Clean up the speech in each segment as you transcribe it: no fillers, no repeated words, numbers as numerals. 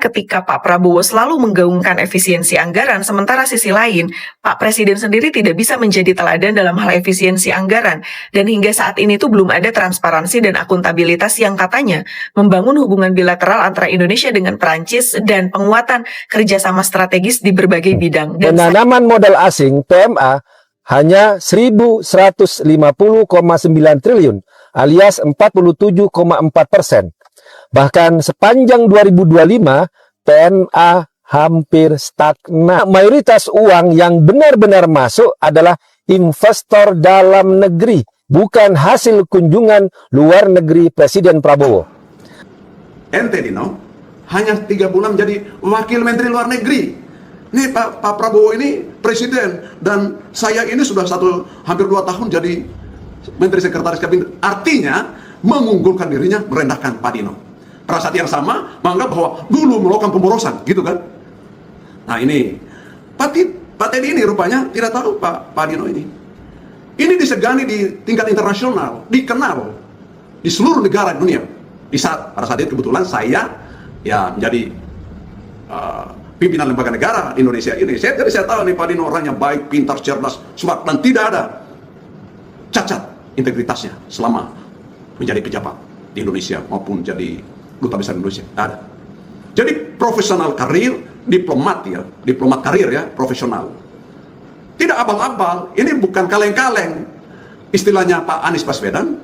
Ketika Pak Prabowo selalu menggaungkan efisiensi anggaran, sementara sisi lain, Pak Presiden sendiri tidak bisa menjadi teladan dalam hal efisiensi anggaran. Dan hingga saat ini tuh belum ada transparansi dan akuntabilitas yang katanya membangun hubungan bilateral antara Indonesia dengan Perancis dan penguatan kerjasama strategis di berbagai bidang. Dan penanaman modal asing PMA hanya 1.150,9 triliun alias 47,4%. Bahkan sepanjang 2025, PMA hampir stagnan. Mayoritas uang yang benar-benar masuk adalah investor dalam negeri, bukan hasil kunjungan luar negeri Presiden Prabowo. Ente Dino, hanya 3 bulan jadi wakil menteri luar negeri. Ini Pak Prabowo ini presiden, dan saya ini sudah hampir 2 tahun jadi menteri sekretaris kabinet. Artinya mengunggulkan dirinya, merendahkan Pak Dino. Pada saat yang sama menganggap bahwa dulu melakukan pemborosan, gitu kan? Nah ini Pak Teddy ini rupanya tidak tahu Pak Dino ini. Ini disegani di tingkat internasional, dikenal di seluruh negara dunia. Pada saat itu kebetulan saya ya menjadi pimpinan lembaga negara Indonesia ini. Jadi saya tahu nih Pak Dino orangnya baik, pintar, cerdas, smart, dan tidak ada cacat integritasnya selama menjadi pejabat di Indonesia maupun jadi duta besar Indonesia. Ada. Jadi profesional karir, diplomat karir ya, profesional. Tidak abal-abal, ini bukan kaleng-kaleng. Istilahnya Pak Anies Baswedan,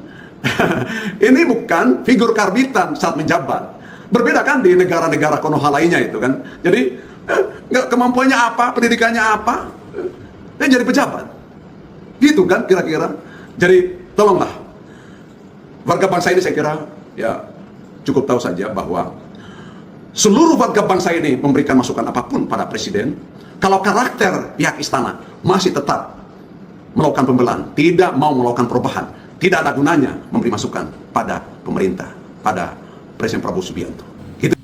ini bukan figur karbitan saat menjabat. Berbeda kan di negara-negara Konoha lainnya itu kan. Jadi nggak kemampuannya apa, pendidikannya apa, dan jadi pejabat. Gitu kan kira-kira. Jadi tolonglah warga bangsa ini, saya kira ya cukup tahu saja bahwa seluruh warga bangsa ini memberikan masukan apapun pada presiden. Kalau karakter pihak istana masih tetap melakukan pembelaan, tidak mau melakukan perubahan, tidak ada gunanya memberi masukan pada pemerintah, pada Presiden Prabowo Subianto.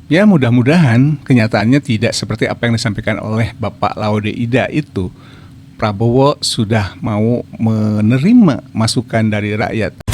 Ya, mudah-mudahan kenyataannya tidak seperti apa yang disampaikan oleh Bapak Laude Ida itu. Prabowo sudah mau menerima masukan dari rakyat.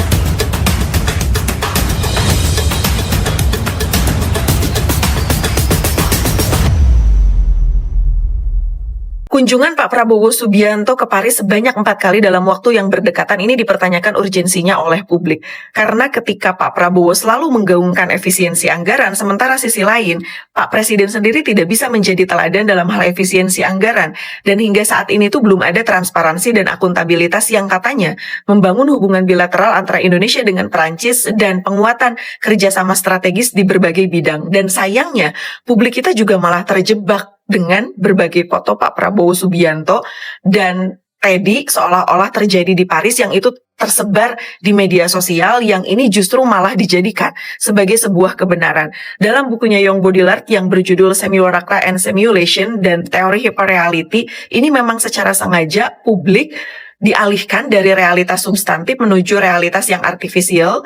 Kunjungan Pak Prabowo Subianto ke Paris sebanyak 4 kali dalam waktu yang berdekatan ini dipertanyakan urgensinya oleh publik. Karena ketika Pak Prabowo selalu menggaungkan efisiensi anggaran, sementara sisi lain, Pak Presiden sendiri tidak bisa menjadi teladan dalam hal efisiensi anggaran. Dan hingga saat ini tuh belum ada transparansi dan akuntabilitas yang katanya membangun hubungan bilateral antara Indonesia dengan Perancis dan penguatan kerjasama strategis di berbagai bidang. Dan sayangnya, publik kita juga malah terjebak dengan berbagai foto Pak Prabowo Subianto dan Teddy seolah-olah terjadi di Paris, yang itu tersebar di media sosial, yang ini justru malah dijadikan sebagai sebuah kebenaran. Dalam bukunya Young Baudrillard yang berjudul Simulacra and Simulation dan Teori Hyperreality, ini memang secara sengaja publik dialihkan dari realitas substantif menuju realitas yang artifisial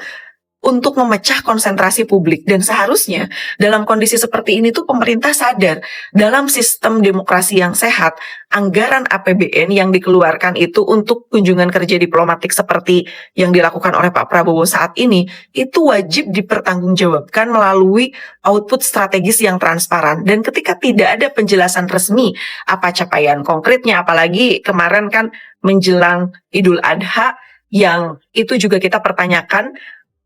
untuk memecah konsentrasi publik. Dan seharusnya dalam kondisi seperti ini tuh pemerintah sadar, dalam sistem demokrasi yang sehat, anggaran APBN yang dikeluarkan itu untuk kunjungan kerja diplomatik seperti yang dilakukan oleh Pak Prabowo saat ini, itu wajib dipertanggungjawabkan melalui output strategis yang transparan. Dan ketika tidak ada penjelasan resmi apa capaian konkretnya, apalagi kemarin kan menjelang Idul Adha, yang itu juga kita pertanyakan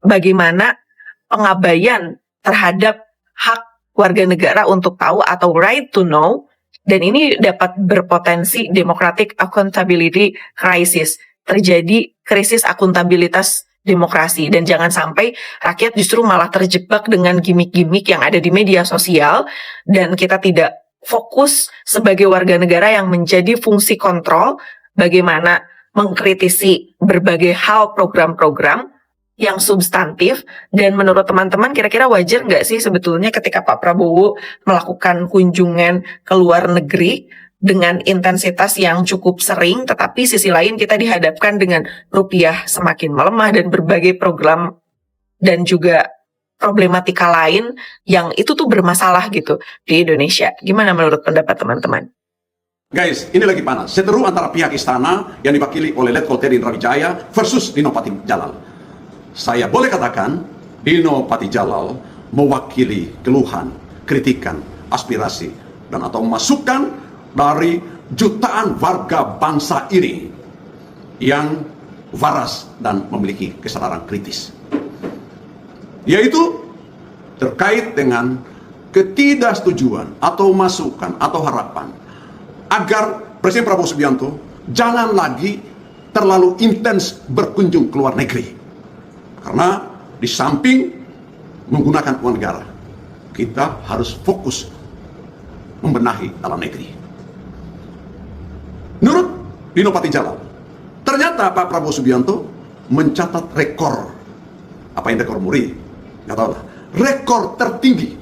bagaimana pengabaian terhadap hak warga negara untuk tahu atau right to know, dan ini dapat berpotensi democratic accountability crisis, terjadi krisis akuntabilitas demokrasi. Dan jangan sampai rakyat justru malah terjebak dengan gimmick-gimmick yang ada di media sosial, dan kita tidak fokus sebagai warga negara yang menjadi fungsi kontrol bagaimana mengkritisi berbagai hal program-program yang substantif. Dan menurut teman-teman, kira-kira wajar nggak sih sebetulnya ketika Pak Prabowo melakukan kunjungan ke luar negeri dengan intensitas yang cukup sering, tetapi sisi lain kita dihadapkan dengan rupiah semakin melemah dan berbagai program dan juga problematika lain yang itu tuh bermasalah gitu di Indonesia. Gimana menurut pendapat teman-teman? Guys, ini lagi panas. Seteru antara pihak istana yang diwakili oleh Letkol Teddy Indrawijaya versus Dino Patijalal. Saya boleh katakan Dino Patijalal mewakili keluhan, kritikan aspirasi dan atau masukan dari jutaan warga bangsa ini yang waras dan memiliki kesadaran kritis, yaitu terkait dengan ketidaksetujuan atau masukan atau harapan agar Presiden Prabowo Subianto jangan lagi terlalu intens berkunjung ke luar negeri, karena di samping menggunakan uang negara, kita harus fokus membenahi dalam negeri. Menurut Dino Patijalal, ternyata Pak Prabowo Subianto mencatat rekor, apa yang rekor muri, nggak tahu lah, rekor tertinggi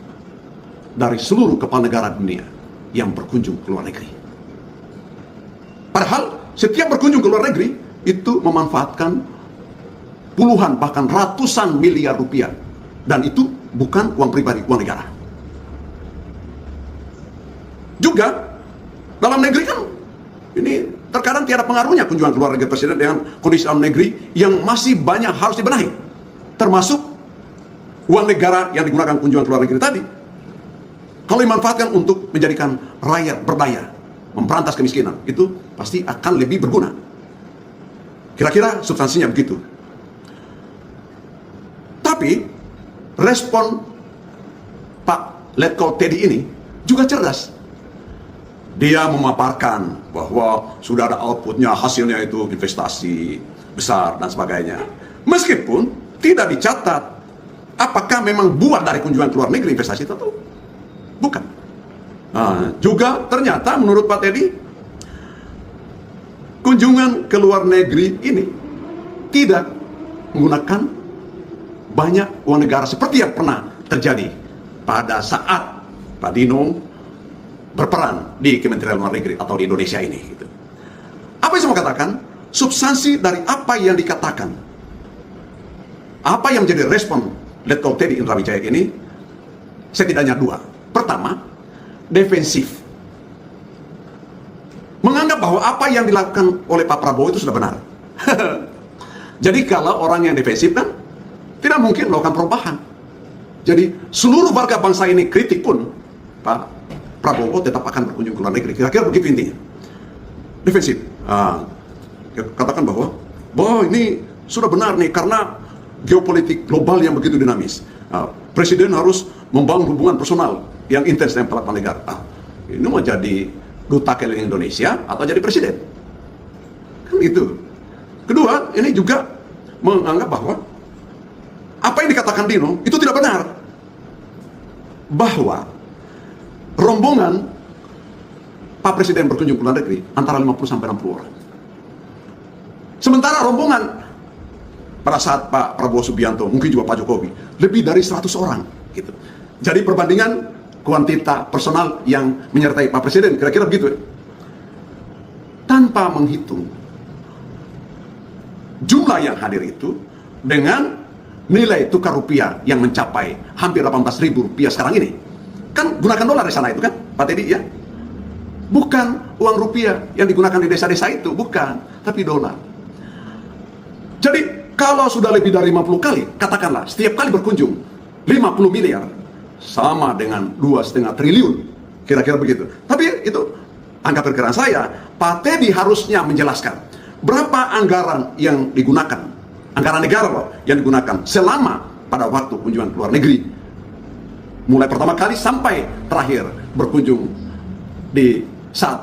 dari seluruh kepala negara dunia yang berkunjung ke luar negeri. Padahal setiap berkunjung ke luar negeri itu memanfaatkan puluhan bahkan ratusan miliar rupiah, dan itu bukan uang pribadi, uang negara. Juga dalam negeri kan ini terkadang tiada pengaruhnya kunjungan ke luar negeri Presiden dengan kondisi dalam negeri yang masih banyak harus dibenahi, termasuk uang negara yang digunakan kunjungan ke luar negeri tadi. Kalau dimanfaatkan untuk menjadikan rakyat berdaya, memberantas kemiskinan, itu pasti akan lebih berguna. Kira-kira substansinya begitu. Tapi respon Pak Letkol Teddy ini juga cerdas. Dia memaparkan bahwa sudah ada outputnya, hasilnya itu investasi besar dan sebagainya. Meskipun tidak dicatat apakah memang buah dari kunjungan ke luar negeri investasi itu atau bukan. Nah, juga ternyata menurut Pak Teddy, kunjungan ke luar negeri ini tidak menggunakan banyak uang negara seperti yang pernah terjadi pada saat Pak Dino berperan di Kementerian Luar Negeri atau di Indonesia ini. Gitu. Apa yang saya mau katakan? Substansi dari apa yang dikatakan, apa yang menjadi respon Letkol Teddy Indra Wijaya ini, setidaknya dua. Pertama, defensif. Menganggap bahwa apa yang dilakukan oleh Pak Prabowo itu sudah benar. Jadi kalau orang yang defensif kan tidak mungkin melakukan perubahan. Jadi seluruh warga bangsa ini kritik pun Pak Prabowo tetap akan berkunjung ke luar negeri. Kira-kira begitu intinya. Defensif. Katakan bahwa ini sudah benar nih karena geopolitik global yang begitu dinamis. Presiden harus membangun hubungan personal yang intens dengan kepala negara. Ini mau jadi duta keliling Indonesia atau jadi presiden? Kan itu. Kedua, ini juga menganggap bahwa apa yang dikatakan Dino itu tidak benar. Bahwa rombongan Pak Presiden berkunjung ke luar negeri antara 50 sampai 60 orang. Sementara rombongan pada saat Pak Prabowo Subianto, mungkin juga Pak Jokowi, lebih dari 100 orang gitu. Jadi perbandingan kuantita personal yang menyertai Pak Presiden kira-kira begitu ya. Tanpa menghitung jumlah yang hadir itu dengan nilai tukar rupiah yang mencapai hampir 18.000 rupiah sekarang ini. Kan gunakan dolar di sana itu kan, Pak Teddy ya. Bukan uang rupiah yang digunakan di desa-desa itu, bukan, tapi dolar. Jadi kalau sudah lebih dari 50 kali, katakanlah setiap kali berkunjung 50 miliar sama dengan 2,5 triliun, kira-kira begitu. Tapi itu angka perkiraan saya. Pak Teddy harusnya menjelaskan berapa anggaran yang digunakan, anggaran negara loh, yang digunakan selama pada waktu kunjungan ke luar negeri, mulai pertama kali sampai terakhir berkunjung di saat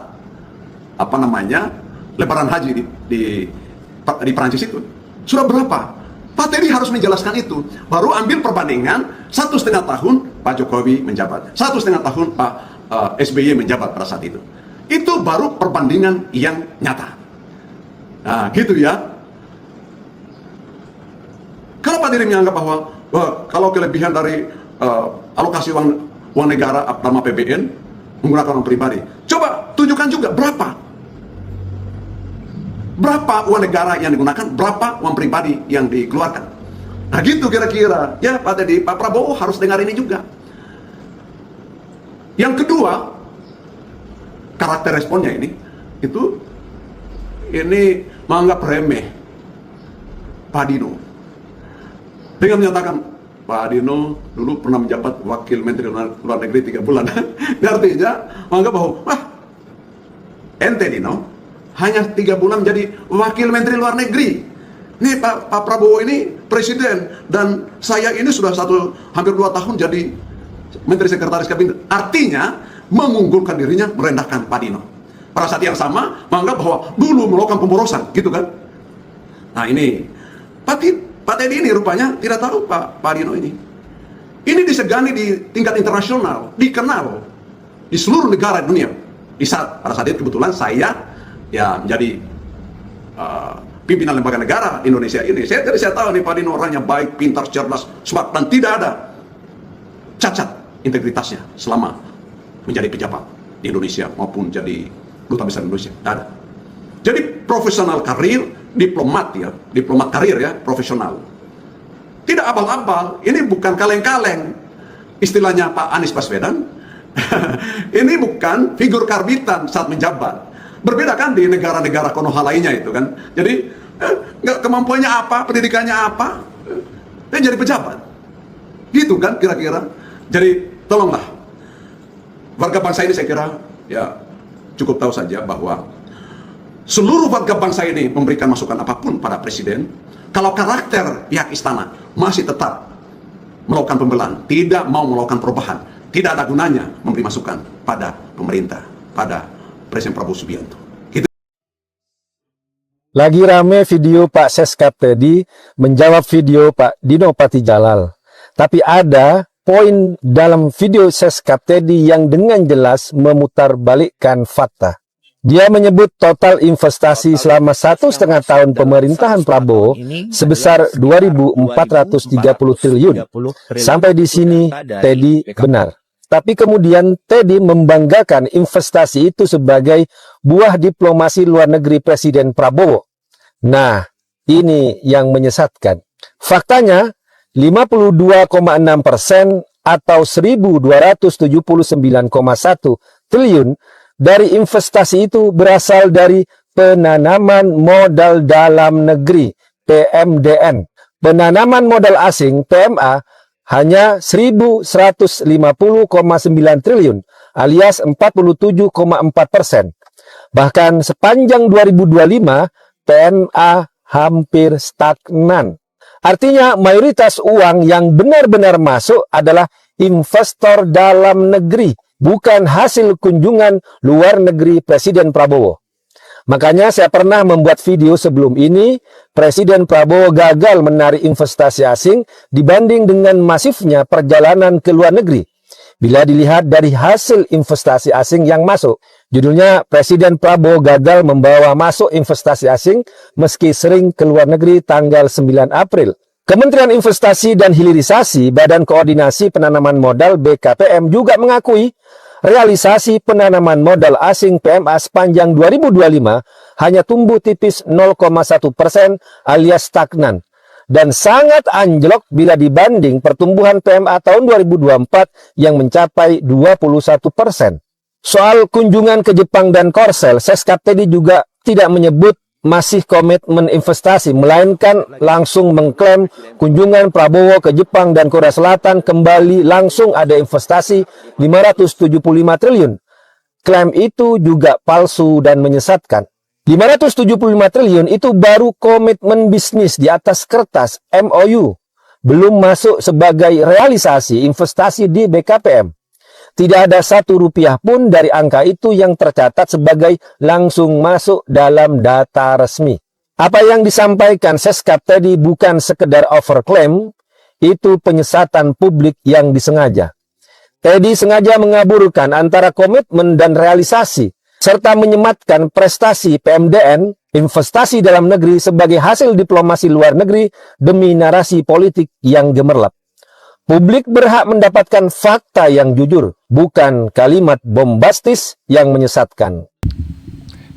lebaran haji di Perancis itu. Sudah berapa? Pak Teddy harus menjelaskan itu. Baru ambil perbandingan 1,5 tahun Pak Jokowi menjabat, 1,5 tahun Pak SBY menjabat pada saat itu. Itu baru perbandingan yang nyata. Nah, gitu ya. Kalau Pak Teddy menganggap bahwa kalau kelebihan dari alokasi uang negara dalam APBN menggunakan uang pribadi, coba tunjukkan juga berapa uang negara yang digunakan, berapa uang pribadi yang dikeluarkan. Nah gitu kira-kira. Ya Pak Teddy, Pak Prabowo harus dengar ini juga. Yang kedua, karakter responnya ini menganggap remeh Pak Dino dengan menyatakan Pak Dino dulu pernah menjabat Wakil Menteri Luar Negeri 3 bulan. Artinya menganggap bahwa, ente Dino hanya 3 bulan menjadi Wakil Menteri Luar Negeri. Nih Pak Prabowo ini presiden, dan saya ini sudah hampir 2 tahun jadi Menteri Sekretaris Kabinet. Artinya mengunggulkan dirinya, merendahkan Pak Dino. Pada saat yang sama menganggap bahwa dulu melakukan pemborosan, gitu kan? Nah ini Pak Teddy ini rupanya tidak tahu Pak Dino ini. Ini disegani di tingkat internasional, dikenal di seluruh negara dunia. Pada saat itu kebetulan saya ya menjadi pimpinan lembaga negara Indonesia ini. Jadi saya tahu nih Pak Dino orangnya baik, pintar, cerdas, smart, dan tidak ada cacat integritasnya selama menjadi pejabat di Indonesia maupun jadi duta besar Indonesia. Tidak ada. Jadi profesional karir, diplomat karir ya, profesional. Tidak abal-abal, ini bukan kaleng-kaleng. Istilahnya Pak Anies Baswedan, ini bukan figur karbitan saat menjabat. Berbeda kan di negara-negara konoha lainnya itu kan. Jadi nggak kemampuannya apa, pendidikannya apa, dia jadi pejabat. Gitu kan kira-kira. Jadi tolonglah, warga bangsa ini saya kira ya cukup tahu saja bahwa seluruh warga bangsa ini memberikan masukan apapun pada presiden. Kalau karakter pihak istana masih tetap melakukan pembelaan, tidak mau melakukan perubahan, tidak ada gunanya memberi masukan pada pemerintah, pada Presiden Prabowo Subianto. Gitu. Lagi rame video Pak Seskap Teddy menjawab video Pak Dino Patijalal. Tapi ada poin dalam video Seskap Teddy yang dengan jelas memutarbalikkan fakta. Dia menyebut total investasi selama 1,5 tahun pemerintahan Prabowo sebesar 2.430 triliun. Sampai di sini Teddy benar. Tapi kemudian Teddy membanggakan investasi itu sebagai buah diplomasi luar negeri Presiden Prabowo. Nah, ini yang menyesatkan. Faktanya 52,6% atau 1.279,1 triliun dari investasi itu berasal dari penanaman modal dalam negeri, PMDN. Penanaman modal asing, PMA, hanya 1.150,9 triliun, alias 47,4%. Bahkan sepanjang 2025, PMA hampir stagnan. Artinya mayoritas uang yang benar-benar masuk adalah investor dalam negeri, bukan hasil kunjungan luar negeri Presiden Prabowo. Makanya saya pernah membuat video sebelum ini, Presiden Prabowo gagal menarik investasi asing dibanding dengan masifnya perjalanan ke luar negeri. Bila dilihat dari hasil investasi asing yang masuk, judulnya Presiden Prabowo gagal membawa masuk investasi asing meski sering ke luar negeri tanggal 9 April. Kementerian Investasi dan Hilirisasi Badan Koordinasi Penanaman Modal BKPM juga mengakui realisasi penanaman modal asing PMA sepanjang 2025 hanya tumbuh tipis 0,1% alias stagnan dan sangat anjlok bila dibanding pertumbuhan PMA tahun 2024 yang mencapai 21%. Soal kunjungan ke Jepang dan Korsel, Seskap Teddy juga tidak menyebut masih komitmen investasi, melainkan langsung mengklaim kunjungan Prabowo ke Jepang dan Korea Selatan kembali langsung ada investasi 575 triliun. Klaim itu juga palsu dan menyesatkan. 575 triliun itu baru komitmen bisnis di atas kertas, MOU. Belum masuk sebagai realisasi investasi di BKPM. Tidak ada 1 rupiah pun dari angka itu yang tercatat sebagai langsung masuk dalam data resmi. Apa yang disampaikan Seskap Teddy bukan sekedar overclaim, itu penyesatan publik yang disengaja. Teddy sengaja mengaburkan antara komitmen dan realisasi, serta menyematkan prestasi PMDN, investasi dalam negeri sebagai hasil diplomasi luar negeri demi narasi politik yang gemerlap. Publik berhak mendapatkan fakta yang jujur, bukan kalimat bombastis yang menyesatkan.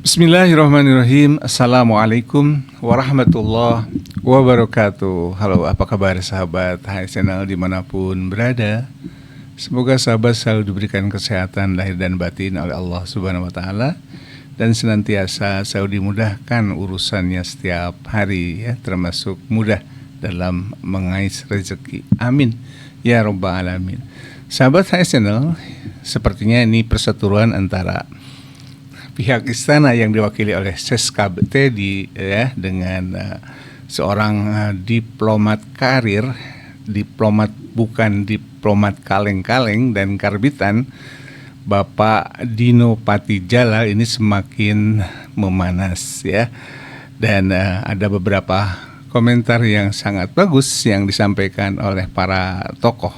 Bismillahirrahmanirrahim. Assalamualaikum warahmatullahi wabarakatuh. Halo, apa kabar sahabat Hai Channel dimanapun berada? Semoga sahabat selalu diberikan kesehatan lahir dan batin oleh Allah Subhanahu wa Ta'ala, dan senantiasa selalu dimudahkan urusannya setiap hari ya, termasuk mudah dalam mengais rezeki. Amin ya rabbal alamin. Sahabat HS Channel, sepertinya ini perseteruan antara pihak istana yang diwakili oleh Seskab Teddy dengan seorang diplomat karir, diplomat bukan diplomat kaleng-kaleng dan karbitan, Bapak Dino Patijala ini semakin memanas ya. Dan ada beberapa komentar yang sangat bagus yang disampaikan oleh para tokoh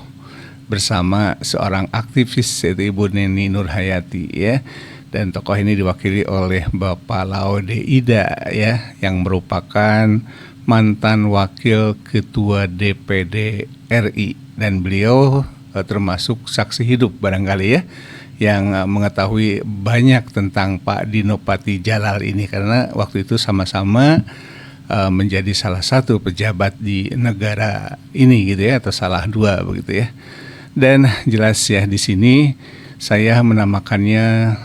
bersama seorang aktivis yaitu Ibu Neni Nurhayati ya. Dan tokoh ini diwakili oleh Bapak Laude Ida ya, yang merupakan mantan wakil ketua DPD RI, dan beliau termasuk saksi hidup barangkali ya, yang mengetahui banyak tentang Pak Dino Patijalal ini karena waktu itu sama-sama menjadi salah satu pejabat di negara ini gitu ya, atau salah dua begitu ya. Dan jelas ya di sini saya menamakannya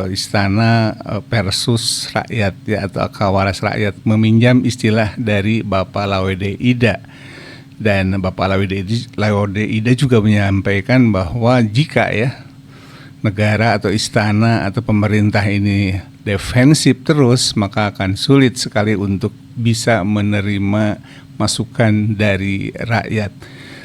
istana versus rakyat ya, atau kawaras rakyat, meminjam istilah dari Bapak Laude Ida. Dan Bapak Laude Ida juga menyampaikan bahwa jika ya negara atau istana atau pemerintah ini defensif terus, maka akan sulit sekali untuk bisa menerima masukan dari rakyat.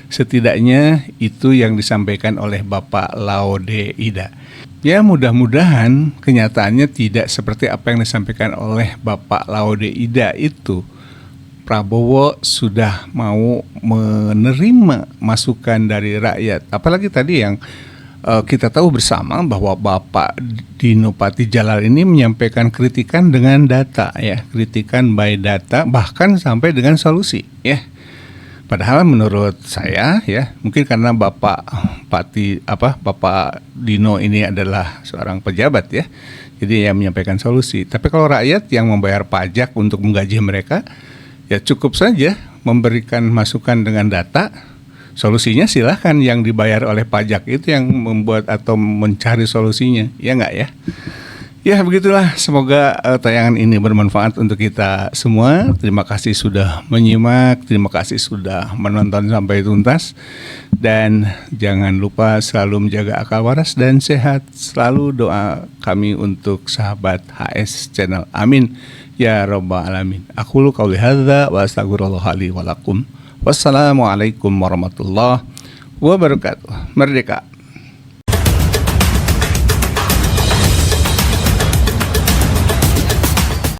Setidaknya itu yang disampaikan oleh Bapak Laude Ida. Ya, mudah-mudahan kenyataannya tidak seperti apa yang disampaikan oleh Bapak Laude Ida itu. Prabowo sudah mau menerima masukan dari rakyat. Apalagi tadi yang kita tahu bersama bahwa Bapak Dino Patijalal ini menyampaikan kritikan dengan data ya, kritikan by data, bahkan sampai dengan solusi ya. Padahal menurut saya ya, mungkin karena Bapak Dino ini adalah seorang pejabat ya, jadi yang menyampaikan solusi. Tapi kalau rakyat yang membayar pajak untuk menggaji mereka, ya cukup saja memberikan masukan dengan data. Solusinya silahkan yang dibayar oleh pajak itu yang membuat atau mencari solusinya, ya nggak ya? Ya begitulah, semoga tayangan ini bermanfaat untuk kita semua. Terima kasih sudah menyimak, terima kasih sudah menonton sampai tuntas. Dan jangan lupa selalu menjaga akal waras dan sehat. Selalu doa kami untuk sahabat HS Channel. Amin ya rabbal alamin. Aqulu qauli hadza wa astaghfirullah li wa lakum. Wassalamualaikum warahmatullahi wabarakatuh. Merdeka!